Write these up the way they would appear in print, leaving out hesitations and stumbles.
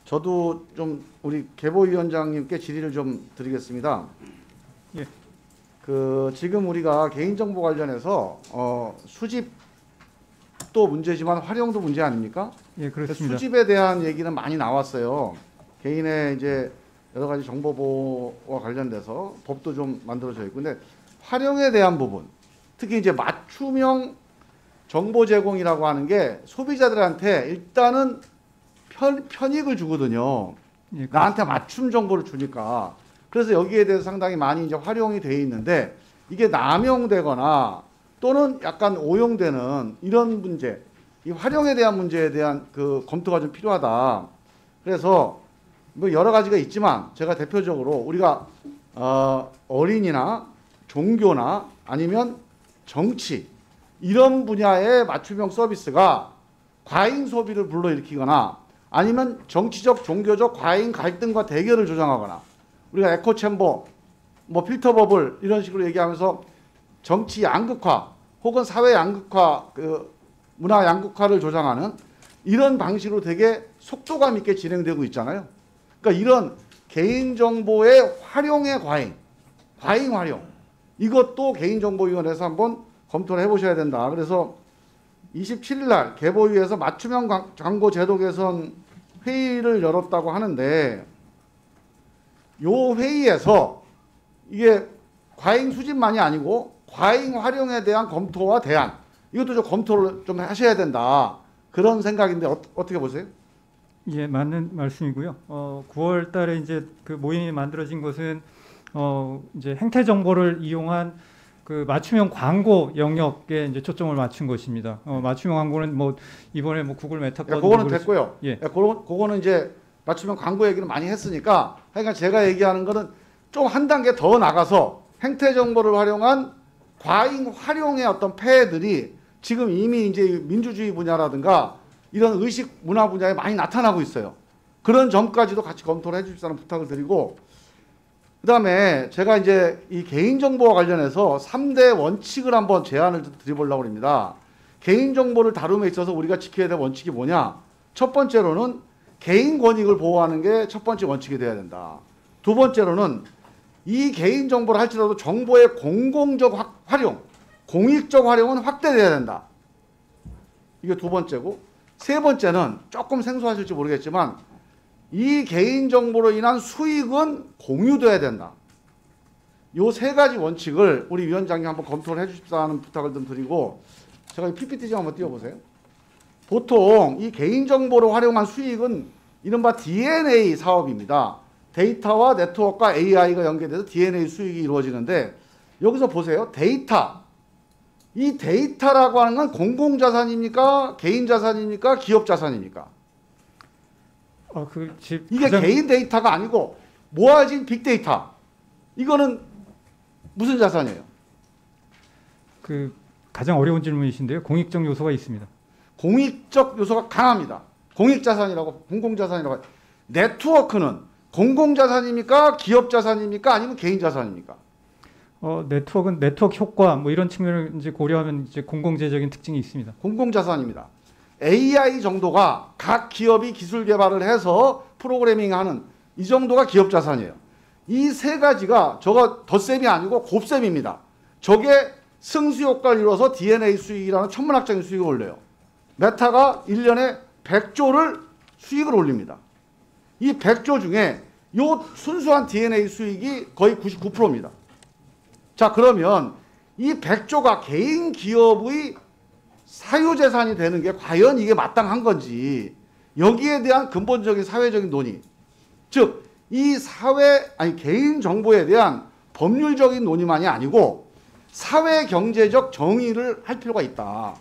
저도 좀 우리 계보위원장님께 질의를 좀 드리겠습니다. 예. 지금 우리가 개인정보 관련해서 수집도 문제지만 활용도 문제 아닙니까? 예, 그렇습니다. 수집에 대한 얘기는 많이 나왔어요. 개인의 이제 여러 가지 정보 보호와 관련돼서 법도 좀 만들어져 있고, 근데 활용에 대한 부분, 특히 이제 맞춤형 정보 제공이라고 하는 게 소비자들한테 일단은 편익을 주거든요. 예, 나한테 맞춤 정보를 주니까. 그래서 여기에 대해서 상당히 많이 이제 활용이 돼 있는데, 이게 남용되거나 또는 약간 오용되는 이런 문제, 이 활용에 대한 문제에 대한 검토가 좀 필요하다. 그래서 뭐 여러 가지가 있지만 제가 대표적으로 우리가 어린이나 종교나 아니면 정치 이런 분야의 맞춤형 서비스가 과잉 소비를 불러일으키거나 아니면 정치적, 종교적 과잉 갈등과 대결을 조장하거나, 우리가 에코챔버, 뭐 필터버블 이런 식으로 얘기하면서 정치 양극화 혹은 사회 양극화, 문화 양극화를 조장하는 이런 방식으로 되게 속도감 있게 진행되고 있잖아요. 그러니까 이런 개인정보의 활용의 과잉 활용, 이것도 개인정보위원회에서 한번 검토를 해보셔야 된다. 그래서 27일 날 계보위에서 맞춤형 광고 제도 개선 회의를 열었다고 하는데, 요 회의에서 이게 과잉 수집만이 아니고 과잉 활용에 대한 검토와 대안, 이것도 좀 검토를 좀 하셔야 된다. 그런 생각인데 어떻게 보세요? 예, 맞는 말씀이고요. 9월 달에 이제 그 모임이 만들어진 것은 이제 행태 정보를 이용한 그 맞춤형 광고 영역에 이제 초점을 맞춘 것입니다. 맞춤형 광고는 뭐 이번에 뭐 구글 메타 건 그거는 됐고요. 예. 그거는 이제 맞춤형 광고 얘기를 많이 했으니까, 그러니까 제가 얘기하는 거는 좀 한 단계 더 나가서 행태 정보를 활용한 과잉 활용의 어떤 폐해들이 지금 이미 이제 민주주의 분야라든가 이런 의식 문화 분야에 많이 나타나고 있어요. 그런 점까지도 같이 검토를 해주십사는 부탁을 드리고, 그다음에 제가 이제 이 개인정보와 관련해서 3대 원칙을 한번 제안을 드려보려고 합니다. 개인정보를 다룸에 있어서 우리가 지켜야 될 원칙이 뭐냐? 첫 번째로는 개인 권익을 보호하는 게 첫 번째 원칙이 돼야 된다. 두 번째로는 이 개인정보를 할지라도 정보의 공공적 활용, 공익적 활용은 확대돼야 된다. 이게 두 번째고, 세 번째는 조금 생소하실지 모르겠지만 이 개인정보로 인한 수익은 공유돼야 된다. 요 세 가지 원칙을 우리 위원장님 한번 검토를 해주십사는 부탁을 좀 드리고, 제가 이 PPT 좀 한번 띄워보세요. 보통 이 개인정보를 활용한 수익은 이른바 DNA 사업입니다. 데이터와 네트워크와 AI가 연계돼서 DNA 수익이 이루어지는데, 여기서 보세요. 데이터. 이 데이터라고 하는 건 공공자산입니까? 개인자산입니까? 기업자산입니까? 이게 개인 데이터가 아니고 모아진 빅데이터. 이거는 무슨 자산이에요? 가장 어려운 질문이신데요. 공익적 요소가 있습니다. 공익적 요소가 강합니다. 공익자산이라고, 공공자산이라고. 네트워크는 공공자산입니까? 기업자산입니까? 아니면 개인자산입니까? 네트워크는 네트워크 효과 뭐 이런 측면을 이제 고려하면 이제 공공재적인 특징이 있습니다. 공공자산입니다. AI 정도가 각 기업이 기술 개발을 해서 프로그래밍하는 이 정도가 기업자산이에요. 이 세 가지가 저거 덧셈이 아니고 곱셈입니다. 저게 승수효과를 이루어서 DNA 수익이라는 천문학적인 수익을 올려요. 메타가 1년에 100조를 수익을 올립니다. 이 100조 중에 요 순수한 DNA 수익이 거의 99%입니다. 자, 그러면 이 100조가 개인 기업의 사유재산이 되는 게 과연 이게 마땅한 건지, 여기에 대한 근본적인 사회적인 논의, 즉 이 개인 정보에 대한 법률적인 논의만이 아니고 사회 경제적 정의를 할 필요가 있다.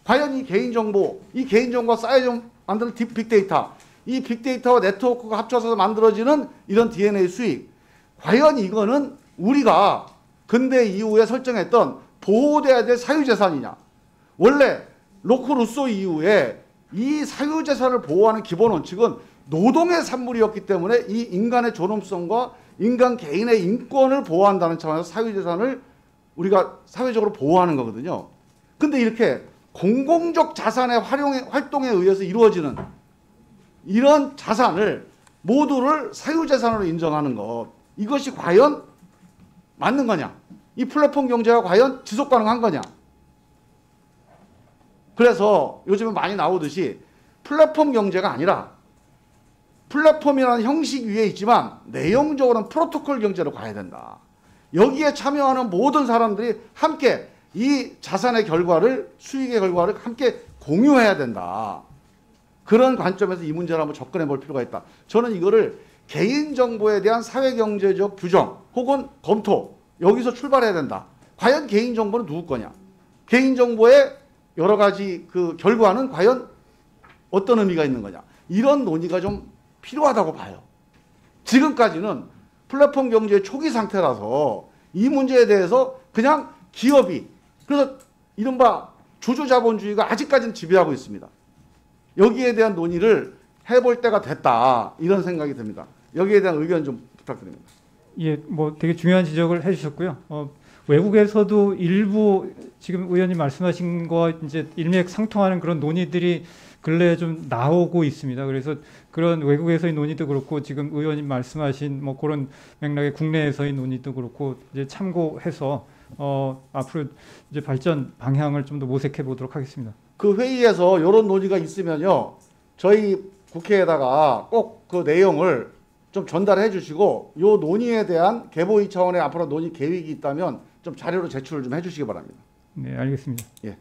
과연 이 개인정보가 쌓여져 만드는 빅데이터, 이 빅데이터와 네트워크가 합쳐서 만들어지는 이런 DNA 수익, 과연 이거는 우리가 근대 이후에 설정했던 보호돼야 될 사유재산이냐. 원래 로크 루소 이후에 이 사유재산을 보호하는 기본 원칙은 노동의 산물이었기 때문에 이 인간의 존엄성과 인간 개인의 인권을 보호한다는 차원에서 사유재산을 우리가 사회적으로 보호하는 거거든요. 근데 이렇게 공공적 자산의 활동에 의해서 이루어지는 이런 자산을 모두를 사유재산으로 인정하는 것, 이것이 과연 맞는 거냐? 이 플랫폼 경제가 과연 지속 가능한 거냐? 그래서 요즘에 많이 나오듯이 플랫폼 경제가 아니라 플랫폼이라는 형식 위에 있지만 내용적으로는 프로토콜 경제로 가야 된다. 여기에 참여하는 모든 사람들이 함께 이 자산의 결과를, 수익의 결과를 함께 공유해야 된다. 그런 관점에서 이 문제를 한번 접근해 볼 필요가 있다. 저는 이거를 개인정보에 대한 사회경제적 규정 혹은 검토, 여기서 출발해야 된다. 과연 개인정보는 누구 거냐? 개인정보의 여러 가지 그 결과는 과연 어떤 의미가 있는 거냐? 이런 논의가 좀 필요하다고 봐요. 지금까지는 플랫폼 경제의 초기 상태라서 이 문제에 대해서 그냥 기업이, 그래서 이른바 주주자본주의가 아직까지는 지배하고 있습니다. 여기에 대한 논의를 해볼 때가 됐다, 이런 생각이 듭니다. 여기에 대한 의견 좀 부탁드립니다. 예, 뭐 되게 중요한 지적을 해주셨고요. 외국에서도 일부 지금 의원님 말씀하신 거 이제 일맥상통하는 그런 논의들이 근래에 좀 나오고 있습니다. 그래서 그런 외국에서의 논의도 그렇고 지금 의원님 말씀하신 뭐 그런 맥락의 국내에서의 논의도 그렇고 이제 참고해서 앞으로 이제 발전 방향을 좀 더 모색해 보도록 하겠습니다. 그 회의에서 이런 논의가 있으면요, 저희 국회에다가 꼭 그 내용을 좀 전달해 주시고, 요 논의에 대한 개보위 차원의 앞으로 논의 계획이 있다면 좀 자료로 제출을 좀 해주시기 바랍니다. 네, 알겠습니다. 예.